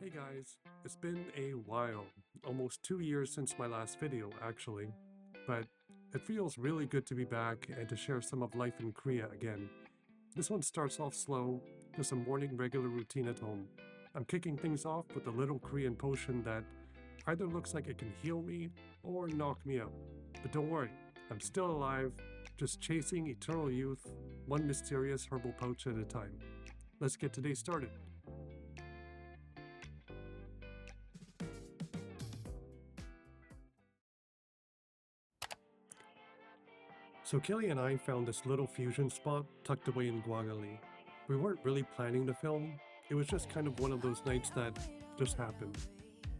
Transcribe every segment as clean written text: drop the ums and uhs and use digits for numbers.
Hey guys, it's been a while, almost 2 years since my last video actually, but it feels really good to be back and to share some of life in Korea again. This one starts off slow, just a morning regular routine at home. I'm kicking things off with a little Korean potion that either looks like it can heal me or knock me out. But don't worry, I'm still alive, just chasing eternal youth, one mysterious herbal pouch at a time. Let's get today started. So Kelly and I found this little fusion spot tucked away in Gwangalli. We weren't really planning to film, it was just kind of one of those nights that just happened.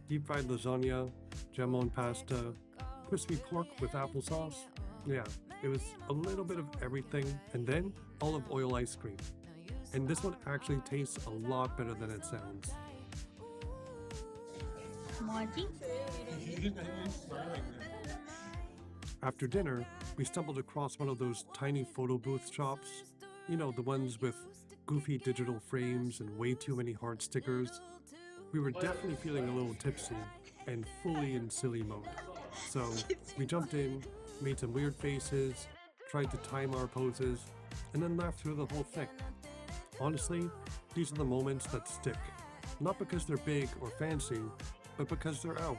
Deep fried lasagna, jamon pasta, crispy pork with applesauce. Yeah, it was a little bit of everything, and then olive oil ice cream. And this one actually tastes a lot better than it sounds. After dinner, we stumbled across one of those tiny photo booth shops. You know, the ones with goofy digital frames and way too many heart stickers. We were definitely feeling a little tipsy and fully in silly mode. So we jumped in, made some weird faces, tried to time our poses, and then laughed through the whole thing. Honestly, these are the moments that stick. Not because they're big or fancy, but because they're ours.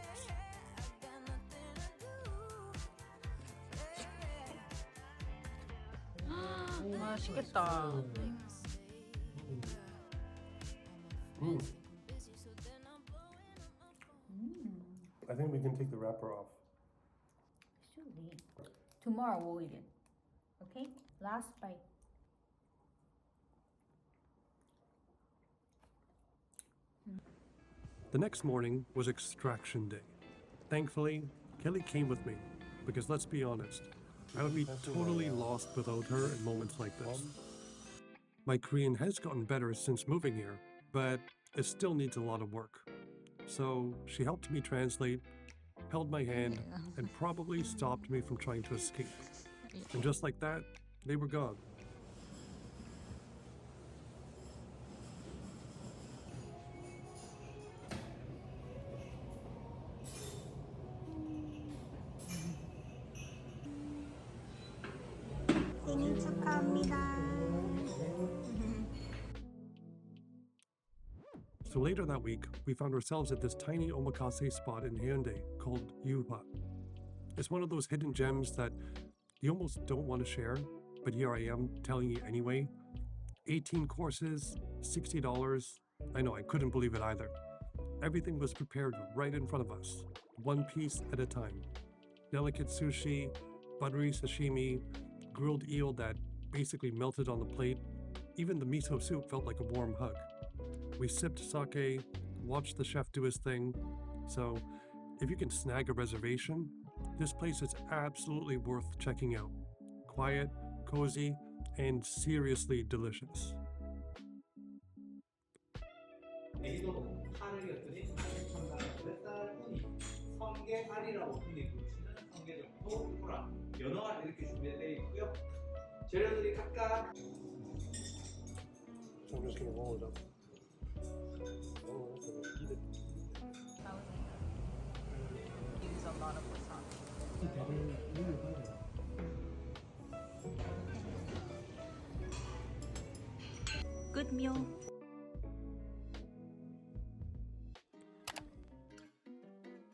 맛있겠다. I think we can take the wrapper off. Should we? Tomorrow we'll eat it. Okay? Last bite. The next morning was extraction day. Thankfully, Kelly came with me, because let's be honest, I would be totally lost without her in moments like this. My Korean has gotten better since moving here, but it still needs a lot of work. So she helped me translate, held my hand, and probably stopped me from trying to escape. And just like that, they were gone. 생일 축하합니다. So later that week, we found ourselves at this tiny omakase spot in Haeundae called Yuhwa. It's one of those hidden gems that you almost don't want to share, but here I am telling you anyway. 18 courses, $60. I know, I couldn't believe it either. Everything was prepared right in front of us, one piece at a time. Delicate sushi, buttery sashimi, grilled eel that basically melted on the plate. Even the miso soup felt like a warm hug. We sipped sake, watched the chef do his thing. So if you can snag a reservation, this place is absolutely worth checking out. Quiet, cozy, and seriously delicious. 연어가 이렇게 준비되어 있고요. 재료들이 각각 I'm just gonna roll it up. Use a lot of wasabi. Good meal.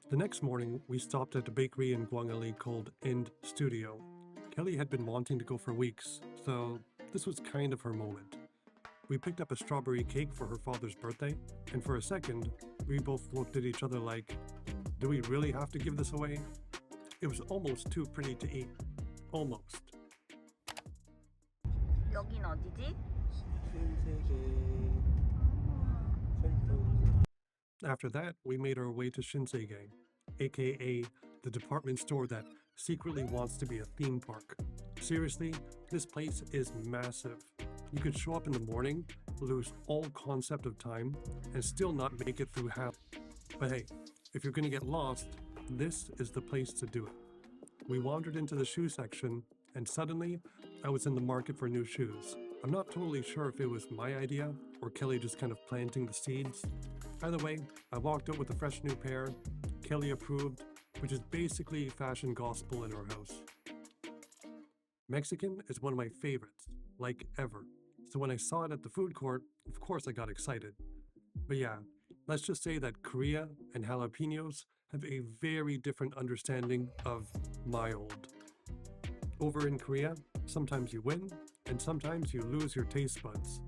The next morning, we stopped at a bakery in Gwangalli called S튜dio. Kelly had been wanting to go for weeks, so this was kind of her moment. We picked up a strawberry cake for her father's birthday, and for a second, we both looked at each other like, do we really have to give this away? It was almost too pretty to eat. Almost. 여긴 어디지? Shinsegae After that, we made our way to Shinsegae, aka the department store that secretly wants to be a theme park. Seriously, this place is massive. You could show up in the morning, lose all concept of time, and still not make it through half. But hey, if you're gonna get lost, this is the place to do it. We wandered into the shoe section, and suddenly, I was in the market for new shoes. I'm not totally sure if it was my idea, or Kelly just kind of planting the seeds. Either way, I walked out with a fresh new pair. Kelly approved, which is basically fashion gospel in our house. Mexican is one of my favorites, like ever. So when I saw it at the food court, of course I got excited. But yeah, let's just say that Korea and jalapenos have a very different understanding of mild. Over in Korea, sometimes you win, and sometimes you lose your taste buds.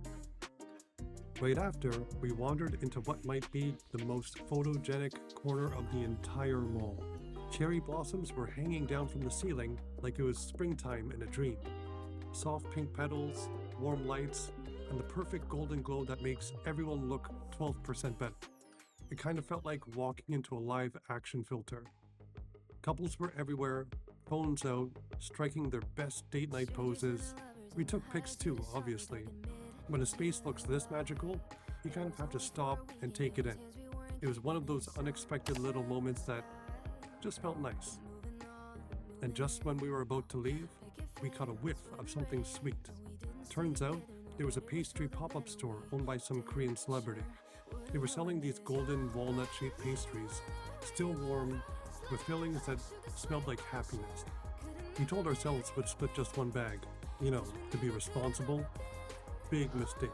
Right after, we wandered into what might be the most photogenic corner of the entire mall. Cherry blossoms were hanging down from the ceiling like it was springtime in a dream. Soft pink petals, warm lights, and the perfect golden glow that makes everyone look 12% better. It kind of felt like walking into a live action filter. Couples were everywhere, phones out, striking their best date night poses. We took pics too, obviously. When a space looks this magical, you kind of have to stop and take it in. It was one of those unexpected little moments that just felt nice. And just when we were about to leave, we caught a whiff of something sweet. Turns out, there was a pastry pop-up store owned by some Korean celebrity. They were selling these golden walnut-shaped pastries, still warm, with fillings that smelled like happiness. We told ourselves we'd split just one bag, to be responsible. Big mistake.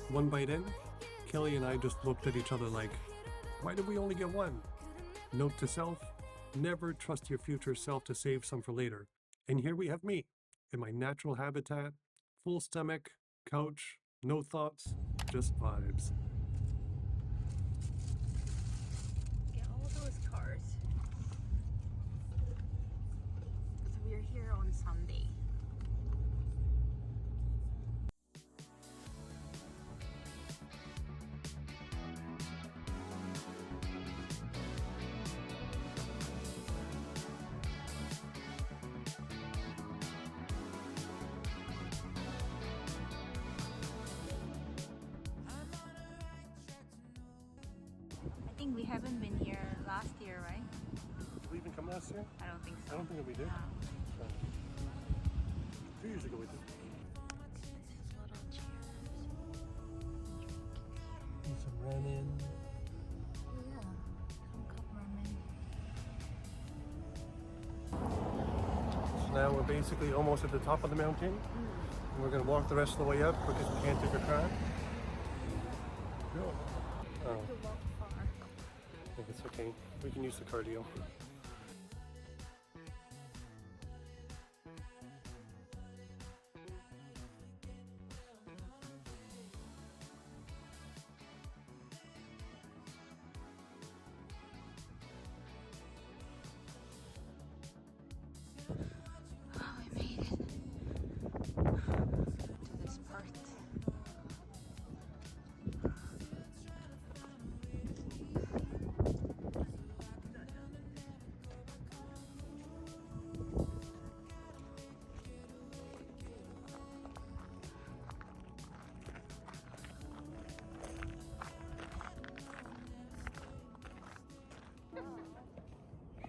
One bite in, Kelly and I just looked at each other like, why did we only get one? Note to self, never trust your future self to save some for later. And here we have me, in my natural habitat, full stomach, couch, no thoughts, just vibes. Get all those cars. So we're here on Sunday. I think we haven't been here last year, right? Did we even come last year? I don't think so. I don't think that we did. No. 2 years ago we did. Some ramen. Yeah, some cup ramen. So now we're basically almost at the top of the mountain. And we're going to walk the rest of the way up because we can't take a car. No. Oh, To walk far. I think it's okay. We can use the cardio. Oh, we made it to this part.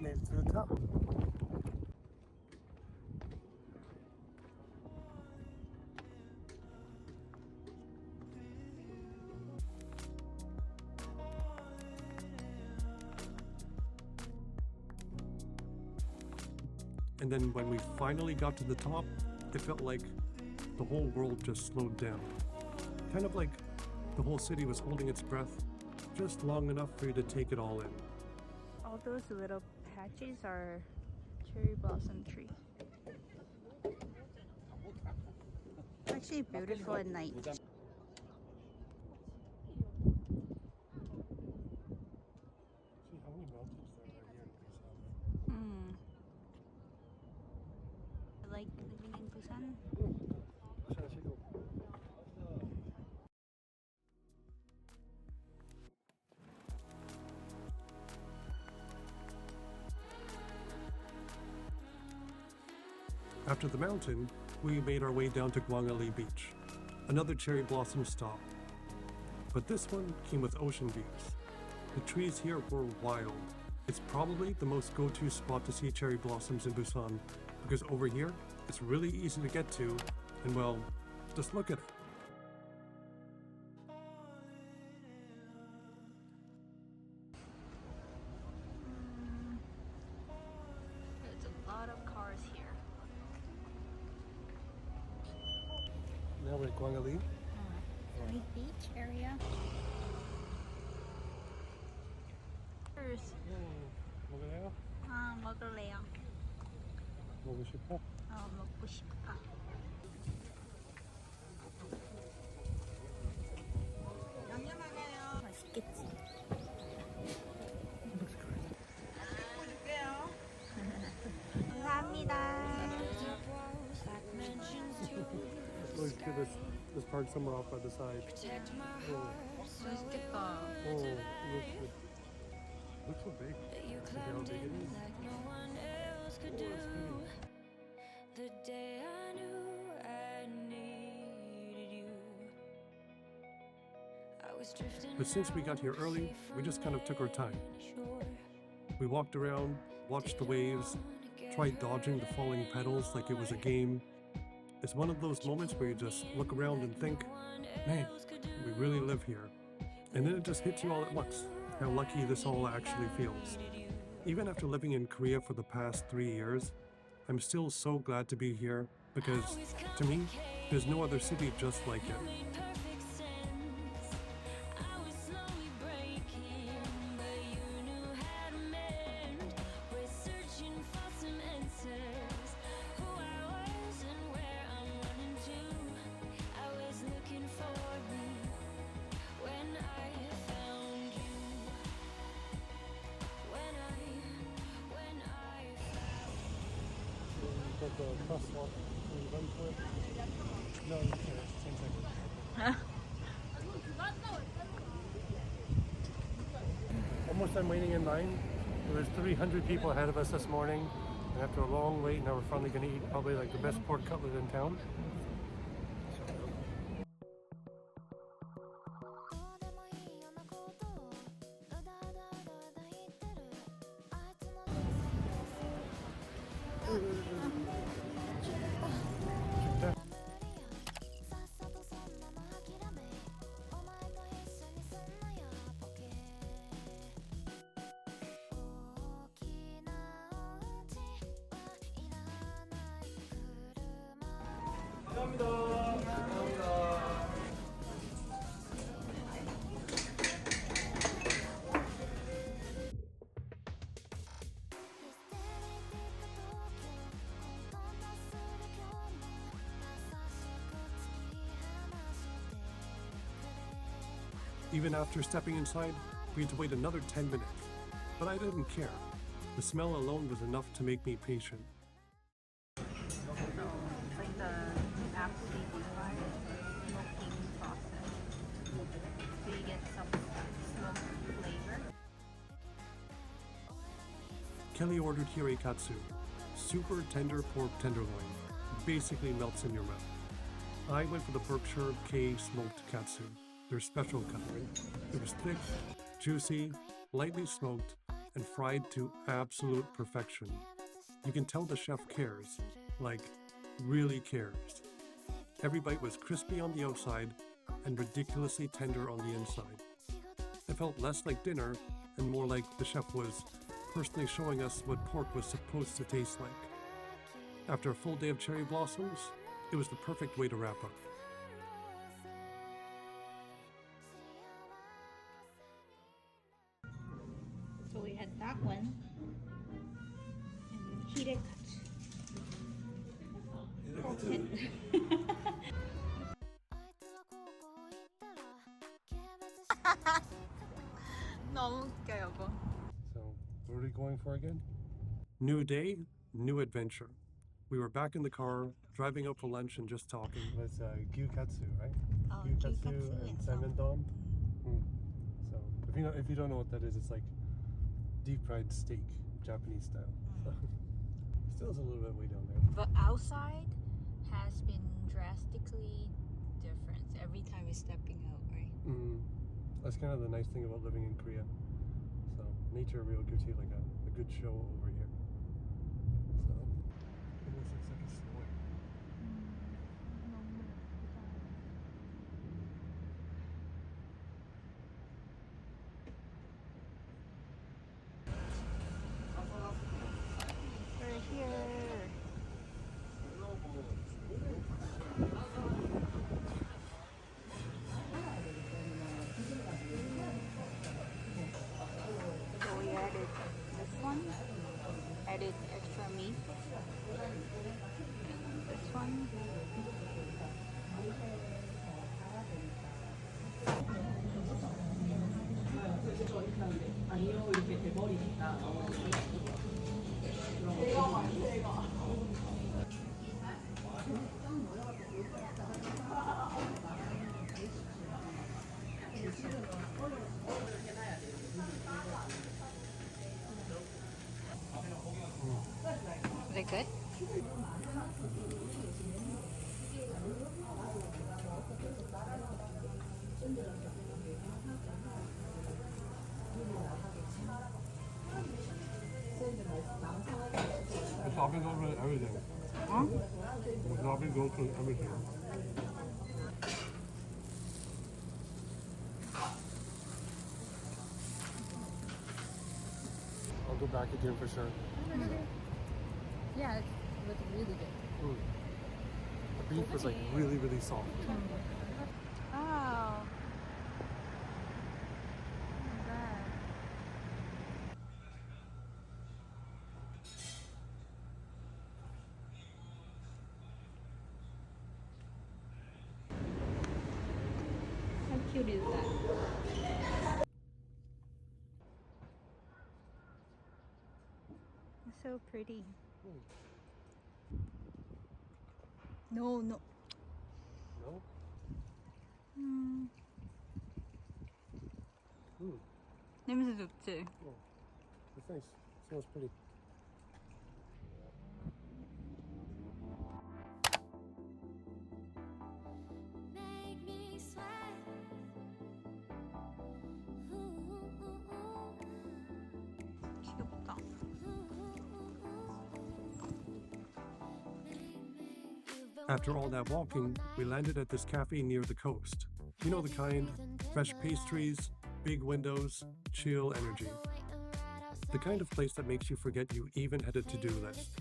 Made it to the top. And then when we finally got to the top, it felt like the whole world just slowed down. Kind of like the whole city was holding its breath just long enough for you to take it all in. All those little patches are cherry blossom tree. Actually beautiful at night. See how many mountains there are here in Busan. I like living in Busan. After the mountain, we made our way down to Gwangalli Beach. Another cherry blossom stop. But this one came with ocean views. The trees here were wild. It's probably the most go-to spot to see cherry blossoms in Busan, because over here, it's really easy to get to, and well, just look at it. There's a lot of cars here. Now we're at Gwangalli. Samik Beach area. 먹을래요? 먹을래요. 먹고 싶어? 먹고 싶다. 맛있겠지? 감사합니다. Let's park somewhere off by the side. 맛있겠다. Oh, looks so big. See how big it is? The day I knew I needed you. I was drifting. But since we got here early, we just kind of took our time. We walked around, watched the waves, tried dodging the falling petals like it was a game. It's one of those moments where you just look around and think, man, we really live here. And then it just hits you all at once, how lucky this all actually feels. Even after living in Korea for the past 3 years, I'm still so glad to be here because, to me, there's no other city just like it. The crosswalk, can you run for it? No, you can't. Same second. Almost done waiting in line. There was 300 people ahead of us this morning, and after a long wait, now we're finally going to eat probably like the best pork cutlet in town. Even after stepping inside, we had to wait another 10 minutes. But I didn't care. The smell alone was enough to make me patient. So it's like the apple smoking process. So you get some smoke flavor. Kelly ordered hirekatsu, super tender pork tenderloin, basically melts in your mouth. I went for the Berkshire K smoked katsu, their special cut. It was thick, juicy, lightly smoked, and fried to absolute perfection. You can tell the chef cares, like, really cares. Every bite was crispy on the outside and ridiculously tender on the inside. It felt less like dinner and more like the chef was personally showing us what pork was supposed to taste like. After a full day of cherry blossoms, it was the perfect way to wrap up. So we had that one. And hirekatsu. 너무 웃겨 여보. So, what are we going for again? New day, new adventure. We were back in the car, driving out for lunch and just talking. It's gyukatsu, right? Oh, Gyukatsu gyukatsu and and salmon don. So, if you don't know what that is, it's like deep fried steak, Japanese style. So, still has a little bit of way down there. But outside has been drastically difference every time you're stepping out, right? That's kind of the nice thing about living in Korea. So nature really gives you like a good show over here. So almost looks like a snow. We're here. So we added this one, added extra meat, and this one. Is it good? The topping goes with everything. Huh? The topping goes with everything. I'll go back again for sure. Yeah, it was really good. The beef was like really, really soft. Oh. How cute is that? It's so pretty. No, no. No? 냄새 좋지? It's nice. Smells pretty. Make me sweat. 귀엽다. After all that walking, we landed at this cafe near the coast. You know the kind, fresh pastries, big windows, chill energy. The kind of place that makes you forget you even had a to-do list.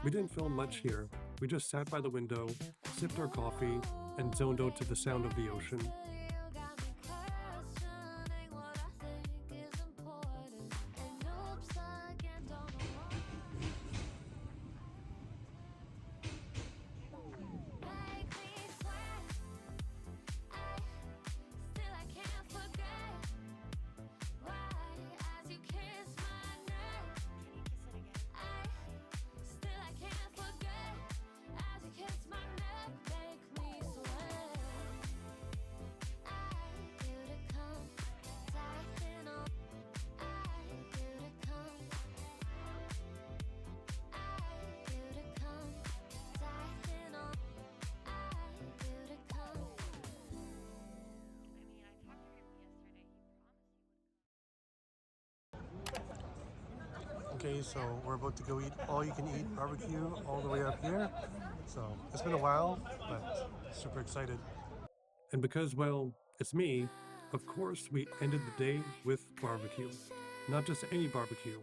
We didn't film much here. We just sat by the window, sipped our coffee, and zoned out to the sound of the ocean. Okay, so we're about to go eat all-you-can-eat barbecue all the way up here. So it's been a while, but super excited. And because, well, it's me, of course we ended the day with barbecue. Not just any barbecue,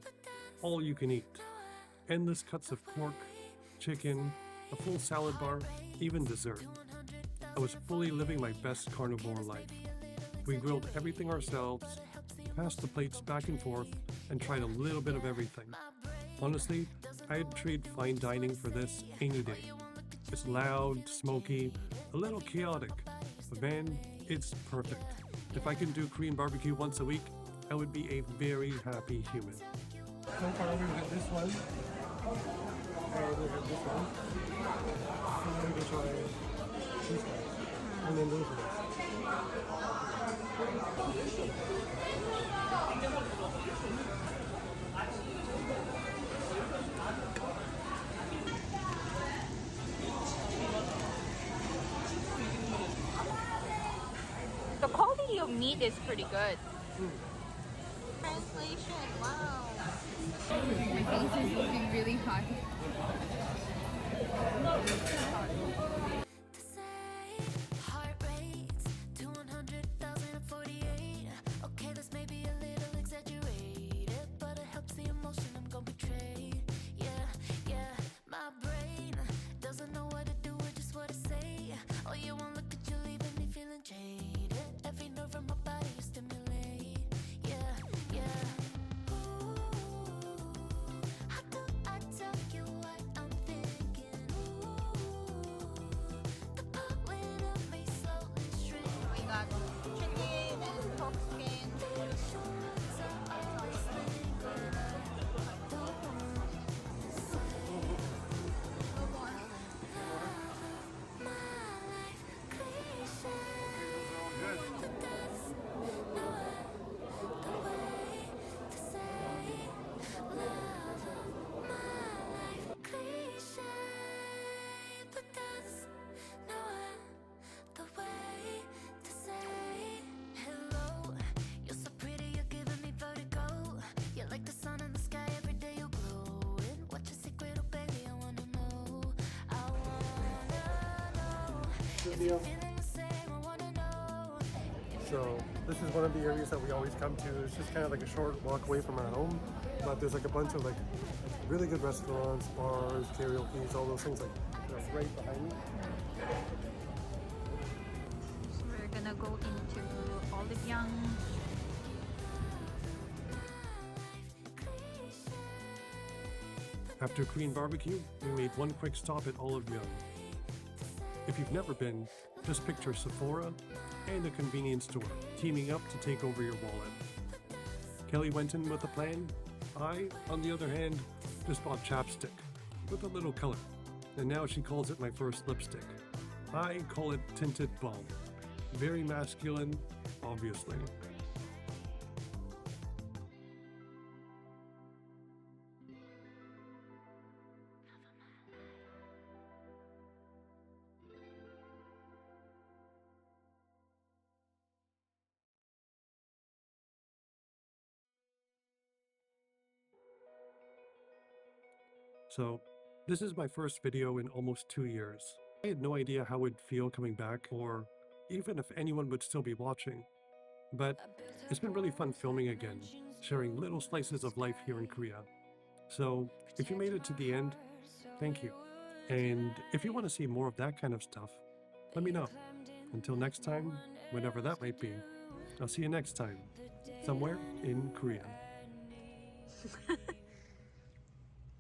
all you can eat. Endless cuts of pork, chicken, a full salad bar, even dessert. I was fully living my best carnivore life. We grilled everything ourselves, passed the plates back and forth, and tried a little bit of everything. Honestly, I'd trade fine dining for this any day. It's loud, smoky, a little chaotic, but man, it's perfect. If I can do Korean barbecue once a week, I would be a very happy human. So far we had this one, and we had this one, and then we can try these guys, and then those ones. meat is pretty good. Translation, wow. My face is looking really hot. to say. Heart rates to 100,048. Okay, this may be a little exaggerated, but it helps the emotion I'm gonna betray. Yeah, my brain doesn't know what to do with just what to say. Oh, you won't look at you, leaving me feeling jaded. Every nerve in my body you stimulate. Yeah. Ooh, how do I tell you what I'm thinking? Ooh, the part within me slowly shrink. We got chicken and pork skin. Reassurance I always think of. The one to say. My life cliche. But that's not the way to say love of my life cliche. But that's not the way to say hello. You're so pretty, you're giving me vertigo. You're like the sun in the sky, every day you're glowing. What's your secret, oh baby? I wanna know. I wanna know if you're feeling the same. I wanna know. So this is one of the areas that we always come to. It's just kind of like a short walk away from our home, but there's like a bunch of like really good restaurants, bars, karaoke's, all those things like right behind me. So we're gonna go into Olympiyang. After Korean barbecue, we made one quick stop at Olympiyang. If you've never been, just picture Sephora and a convenience store teaming up to take over your wallet. Kelly went in with a plan. I, on the other hand, just bought chapstick with a little color, and now she calls it my first lipstick. I call it tinted balm. Very masculine, obviously. So, this is my first video in almost 2 years. I had no idea how it would feel coming back, or even if anyone would still be watching. But it's been really fun filming again, sharing little slices of life here in Korea. So, if you made it to the end, thank you. And if you want to see more of that kind of stuff, let me know. Until next time, whenever that might be, I'll see you next time, somewhere in Korea.